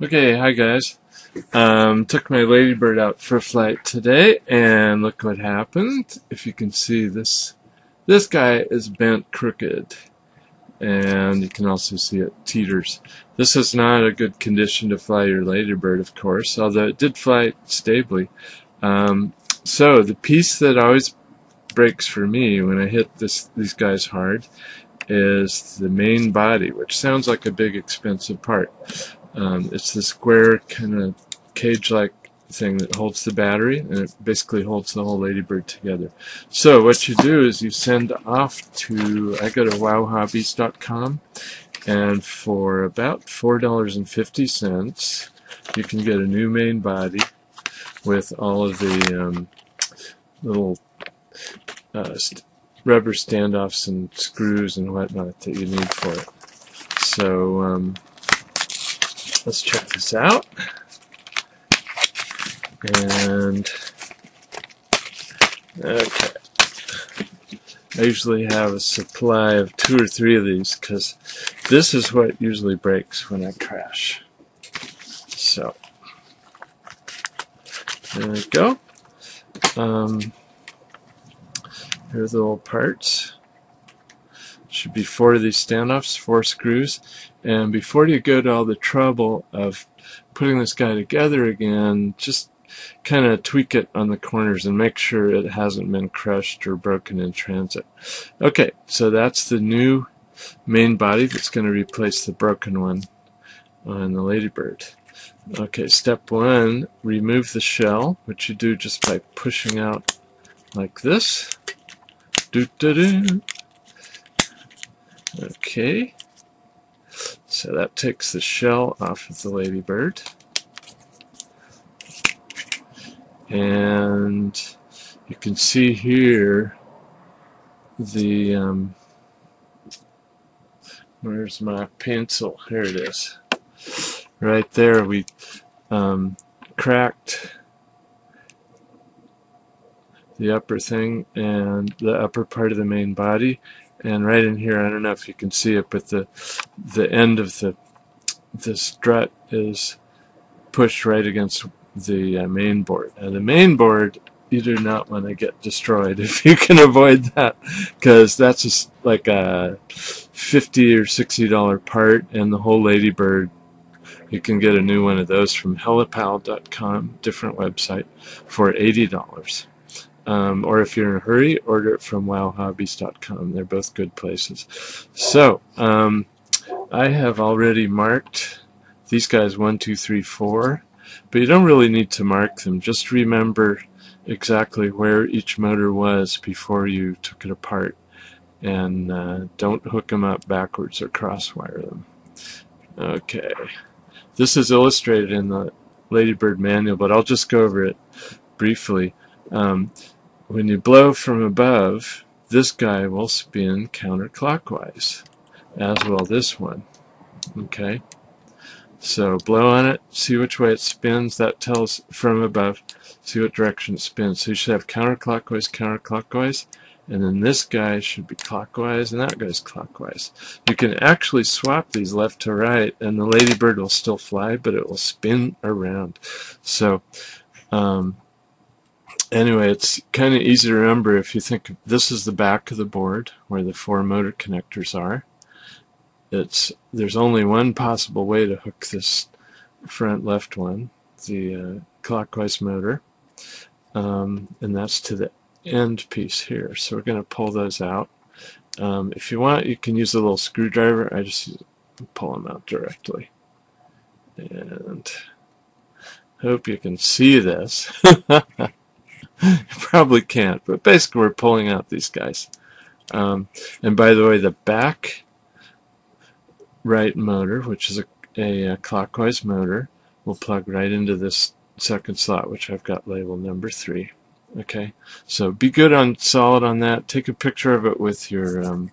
Okay, hi guys. Took my Ladybird out for a flight today, and look what happened. If you can see this guy is bent crooked, and you can also see it teeters. This is not a good condition to fly your Ladybird, of course, although it did fly stably. So the piece that always breaks for me when I hit these guys hard is the main body, which sounds like a big expensive part. It's the square kind of cage-like thing that holds the battery, and it basically holds the whole Ladybird together. So what you do is you send off to, I go to wowhobbies.com, and for about $4.50 you can get a new main body with all of the little rubber standoffs and screws and whatnot that you need for it. So let's check this out. And okay, I usually have a supply of 2 or 3 of these because this is what usually breaks when I crash. So there we go. Here's the little parts. Should be 4 of these standoffs, 4 screws, and before you go to all the trouble of putting this guy together again, just kind of tweak it on the corners and make sure it hasn't been crushed or broken in transit. Okay, so that's the new main body that's going to replace the broken one on the Ladybird. Okay, step 1, remove the shell, which you do just by pushing out like this. Doo-doo-doo. Okay, so that takes the shell off of the Ladybird. And you can see here the, where's my pencil? Here it is. Right there we cracked the upper thing and the upper part of the main body, and right in here, I don't know if you can see it, but the end of the strut is pushed right against the main board. And the main board you do not want to get destroyed if you can avoid that, because that's just like a $50 or $60 part, and the whole Ladybird, you can get a new one of those from helipal.com, different website, for $80. Or if you're in a hurry, order it from wowhobbies.com. They're both good places. So, I have already marked these guys 1, 2, 3, 4, but you don't really need to mark them. Just remember exactly where each motor was before you took it apart, and don't hook them up backwards or crosswire them. Okay, this is illustrated in the Ladybird manual, but I'll just go over it briefly. When you blow from above, this guy will spin counterclockwise, as will this one. Okay, so blow on it, see which way it spins. That tells from above, see what direction it spins. So you should have counterclockwise, counterclockwise, and then this guy should be clockwise, and that guy's clockwise. You can actually swap these left to right, and the Ladybird will still fly, but it will spin around. So, anyway, it's kind of easy to remember if you think this is the back of the board where the 4 motor connectors are. There's only one possible way to hook this front left one, the clockwise motor, and that's to the end piece here. So we're going to pull those out. If you want, you can use a little screwdriver. I just pull them out directly. And hope you can see this. You probably can't, but basically we're pulling out these guys. And by the way, the back right motor, which is a clockwise motor, will plug right into this second slot, which I've got labeled number 3. Okay, so be good on solid on that. Take a picture of it with your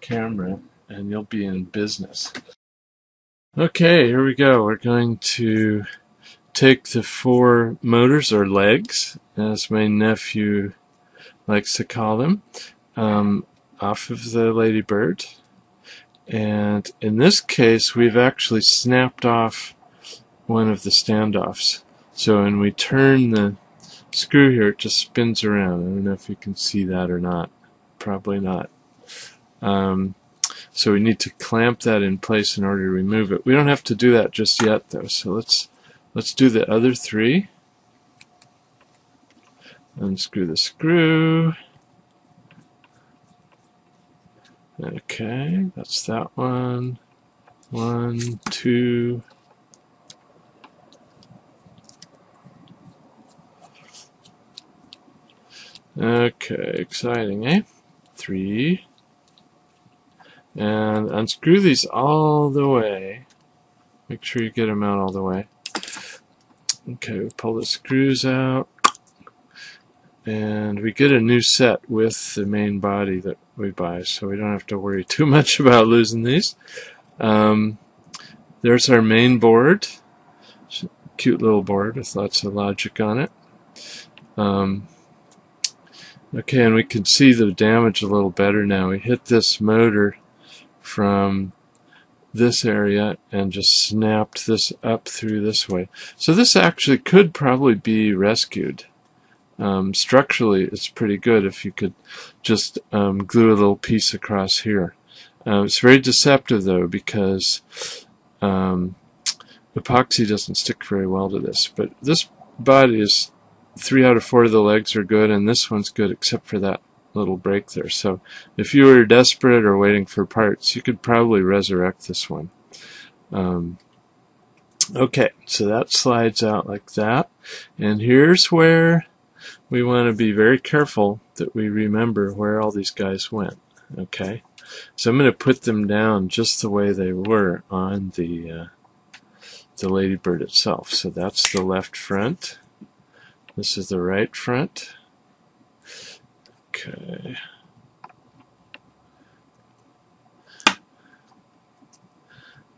camera, and you'll be in business. Okay, here we go. We're going to take the 4 motors, or legs, as my nephew likes to call them, off of the Ladybird. And in this case, we've actually snapped off one of the standoffs. So when we turn the screw here, it just spins around. I don't know if you can see that or not. Probably not. So we need to clamp that in place in order to remove it. We don't have to do that just yet, though. So let's do the other three. Unscrew the screw. Okay, that's that one. 1, 2. Okay, exciting, eh? 3. And unscrew these all the way. Make sure you get them out all the way. Okay, we pull the screws out. And we get a new set with the main body that we buy, so we don't have to worry too much about losing these. There's our main board. Cute little board with lots of logic on it. Okay, and we can see the damage a little better now. We hit this motor from this area and just snapped this up through this way. So this actually could probably be rescued. Structurally, it's pretty good if you could just glue a little piece across here. It's very deceptive, though, because epoxy doesn't stick very well to this. But this body is 3 out of 4 of the legs are good, and this one's good except for that little break there. So if you were desperate or waiting for parts, you could probably resurrect this one. Okay, so that slides out like that. And here's where we want to be very careful that we remember where all these guys went. Okay, so I'm going to put them down just the way they were on the Ladybird itself. So that's the left front. This is the right front. Okay.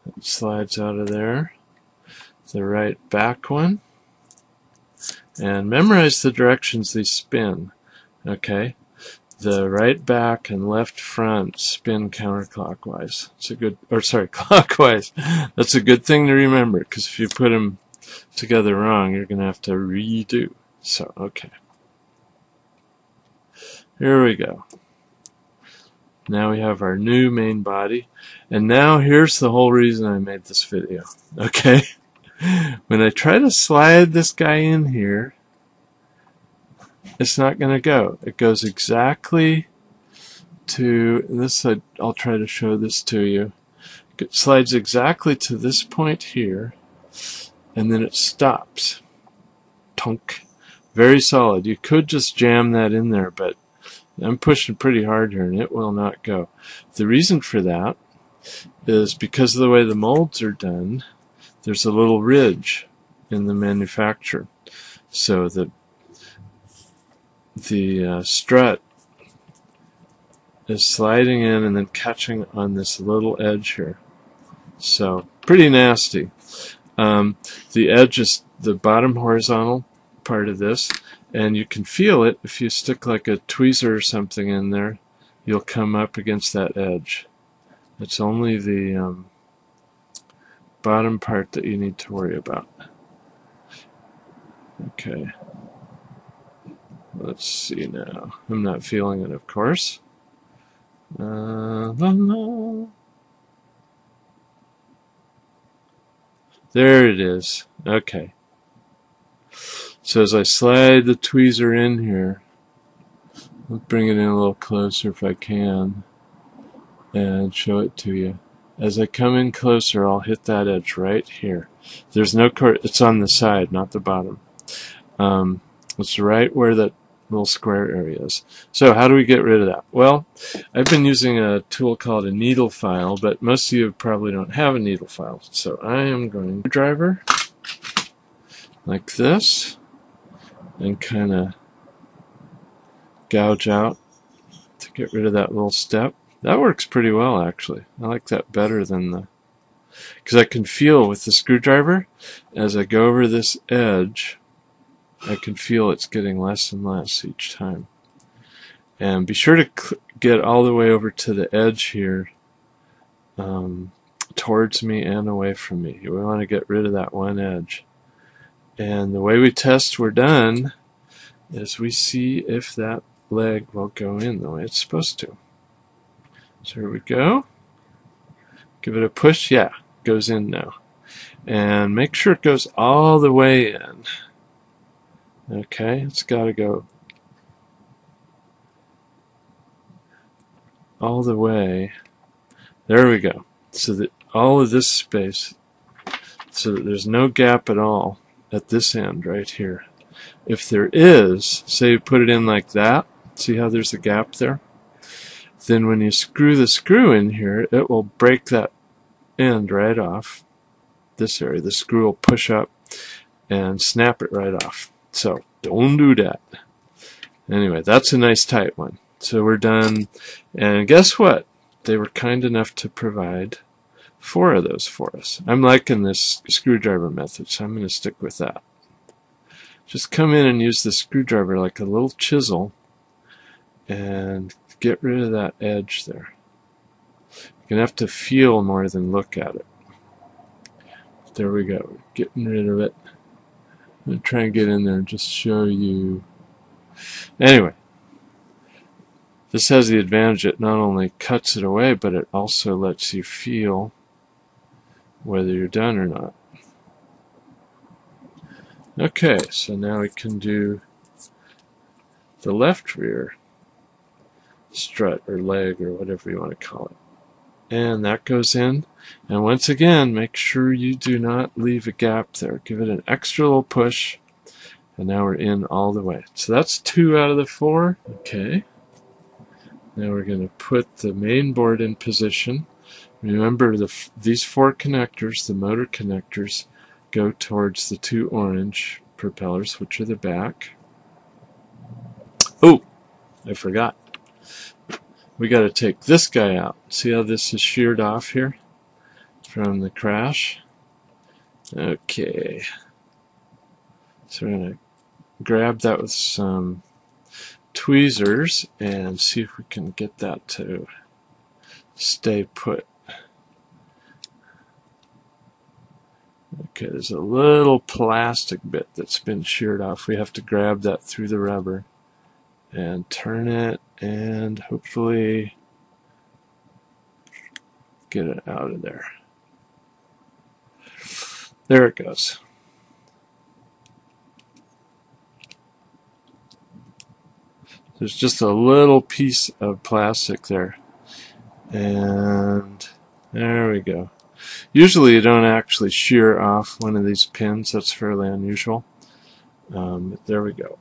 That slides out of there. The right back one. And memorize the directions they spin. Okay. The right back and left front spin counterclockwise. It's a good, or sorry, clockwise. That's a good thing to remember, because if you put them together wrong, you're going to have to redo. So, okay. Here we go. Now we have our new main body. And now here's the whole reason I made this video. Okay? When I try to slide this guy in here, it's not going to go. It goes exactly to this. I'll try to show this to you. It slides exactly to this point here, and then it stops. Tunk. Very solid. You could just jam that in there, but I'm pushing pretty hard here, and it will not go. The reason for that is because of the way the molds are done, there's a little ridge in the manufacture. So the strut is sliding in and then catching on this little edge here. So, pretty nasty. The edge is the bottom horizontal part of this, and you can feel it if you stick like a tweezer or something in there. You'll come up against that edge. It's only the bottom part that you need to worry about. Okay. Let's see now. I'm not feeling it, of course. There it is. Okay. So as I slide the tweezer in here, I'll bring it in a little closer if I can and show it to you. As I come in closer, I'll hit that edge right here. There's no cord. It's on the side, not the bottom. It's right where that little square area is. So how do we get rid of that? Well, I've been using a tool called a needle file, but most of you probably don't have a needle file. So I am going to driver like this and kind of gouge out to get rid of that little step. That works pretty well, actually. I like that better than the... because I can feel with the screwdriver, as I go over this edge, I can feel it's getting less and less each time. And be sure to get all the way over to the edge here towards me and away from me. We want to get rid of that one edge. And the way we test we're done is we see if that leg will go in the way it's supposed to. So here we go. Give it a push. Yeah, it goes in now. And make sure it goes all the way in. Okay, it's got to go all the way. There we go. So that all of this space, so that there's no gap at all at this end right here. If there is, say you put it in like that, see how there's a gap there? Then when you screw the screw in here, it will break that end right off. This area, the screw will push up and snap it right off. So don't do that. Anyway, that's a nice tight one. So we're done. And guess what? They were kind enough to provide 4 of those for us. I'm liking this screwdriver method, so I'm going to stick with that. Just come in and use the screwdriver like a little chisel and get rid of that edge there. You're going to have to feel more than look at it. There we go. Getting rid of it. I'm going to try and get in there and just show you. Anyway, this has the advantage it not only cuts it away, but it also lets you feel whether you're done or not. Okay, so now we can do the left rear strut or leg or whatever you want to call it. And that goes in. And once again, make sure you do not leave a gap there. Give it an extra little push. And now we're in all the way. So that's 2 out of the 4. Okay. Now we're going to put the main board in position. Remember, these 4 connectors, the motor connectors, go towards the 2 orange propellers, which are the back. Oh, I forgot. We got to take this guy out. See how this is sheared off here from the crash? Okay. So we're going to grab that with some tweezers and see if we can get that to stay put. Okay, there's a little plastic bit that's been sheared off. We have to grab that through the rubber and turn it and hopefully get it out of there. There it goes. There's just a little piece of plastic there. And there we go. Usually you don't actually shear off one of these pins. That's fairly unusual. There we go.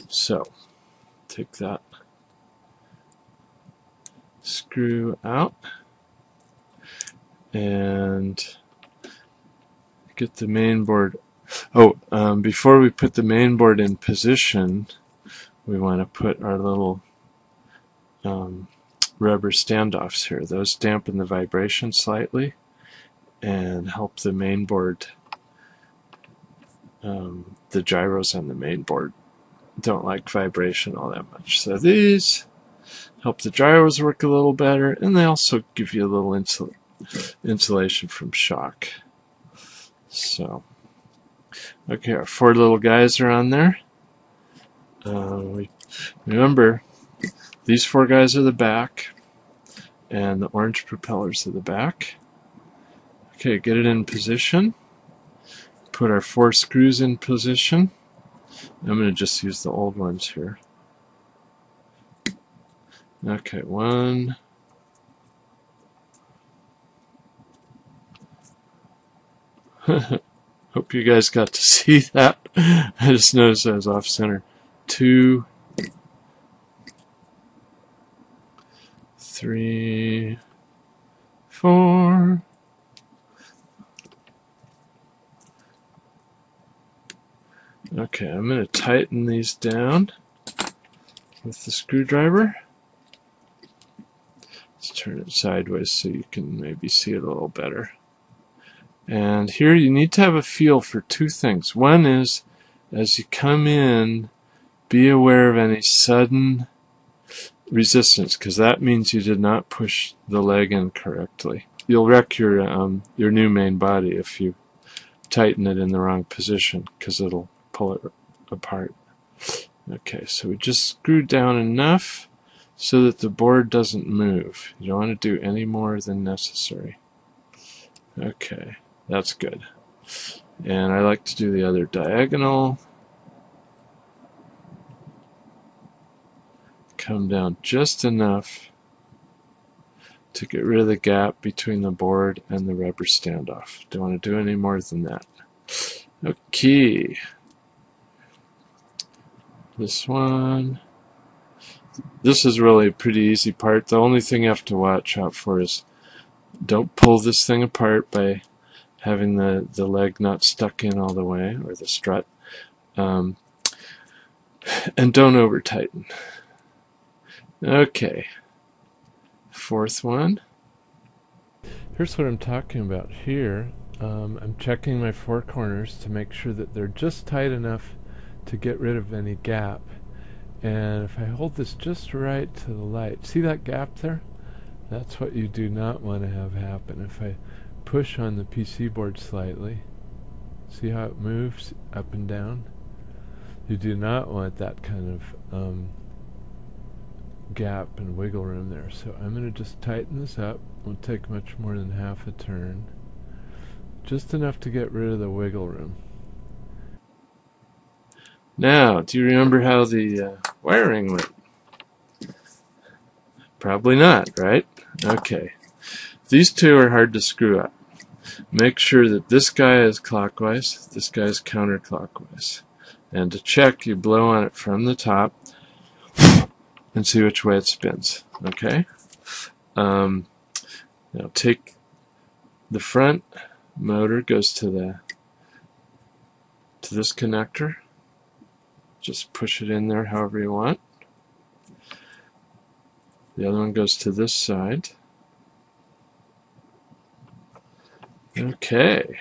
So, take that screw out and get the main board. Oh, before we put the main board in position, we want to put our little rubber standoffs here. Those dampen the vibration slightly and help the main board, the gyros on the main board don't like vibration all that much. So these help the gyros work a little better, and they also give you a little insulation from shock. So, okay, our 4 little guys are on there. Remember, these 4 guys are the back, and the orange propellers are the back. Okay, get it in position. Put our 4 screws in position. I'm going to just use the old ones here. Okay, 1. Hope you guys got to see that. I just noticed I was off center. 2, 3, 4. Okay, I'm going to tighten these down with the screwdriver. Let's turn it sideways so you can maybe see it a little better. And here you need to have a feel for 2 things. One is, as you come in, be aware of any sudden resistance, because that means you did not push the leg in correctly. You'll wreck your new main body if you tighten it in the wrong position, because it'll pull it apart. Okay, so we just screwed down enough so that the board doesn't move. You don't want to do any more than necessary. Okay, that's good. And I like to do the other diagonal. Come down just enough to get rid of the gap between the board and the rubber standoff. Don't want to do any more than that. Okay. This one. This is really a pretty easy part. The only thing you have to watch out for is don't pull this thing apart by having the leg not stuck in all the way, or the strut. And don't over tighten. Okay. Fourth one. Here's what I'm talking about here. I'm checking my four corners to make sure that they're just tight enough to get rid of any gap. And if I hold this just right to the light, see that gap there? That's what you do not want to have happen. If I push on the PC board slightly, see how it moves up and down? You do not want that kind of gap and wiggle room there. So I'm going to just tighten this up. Won't take much more than half a turn. Just enough to get rid of the wiggle room. Now, do you remember how the wiring went? Probably not, right? Okay. These two are hard to screw up. Make sure that this guy is clockwise, this guy is counterclockwise. And to check, you blow on it from the top and see which way it spins. Okay? Now take the front motor, goes to this connector. Just push it in there however you want. The other one goes to this side. Okay,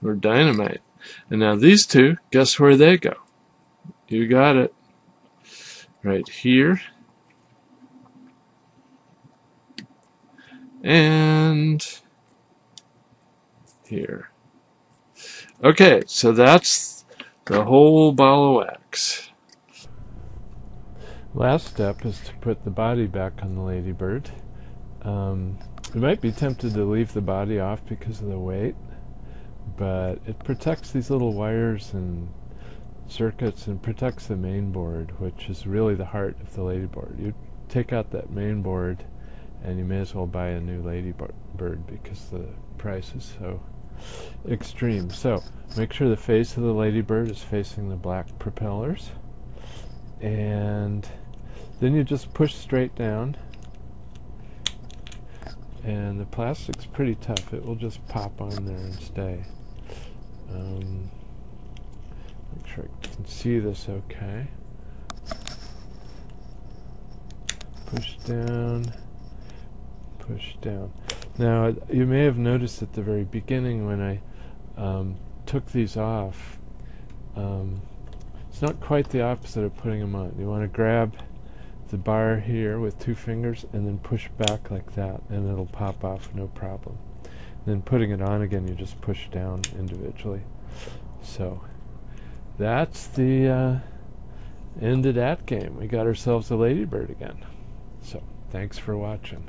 we're dynamite. And now these two, guess where they go? You got it. Right here. And here. Okay, so that's the whole ball of wax. Last step is to put the body back on the Ladybird. You might be tempted to leave the body off because of the weight, but it protects these little wires and circuits and protects the main board, which is really the heart of the Ladybird. You take out that main board and you may as well buy a new Ladybird because the price is so extreme. So make sure the face of the Ladybird is facing the black propellers, and then you just push straight down, and the plastic's pretty tough. It will just pop on there and stay. Make sure I can see this okay. Push down, push down. Now, you may have noticed at the very beginning when I took these off, it's not quite the opposite of putting them on. You want to grab the bar here with two fingers and then push back like that, and it'll pop off no problem. And then putting it on again, you just push down individually. So that's the end of that game. We got ourselves a Ladybird again. So thanks for watching.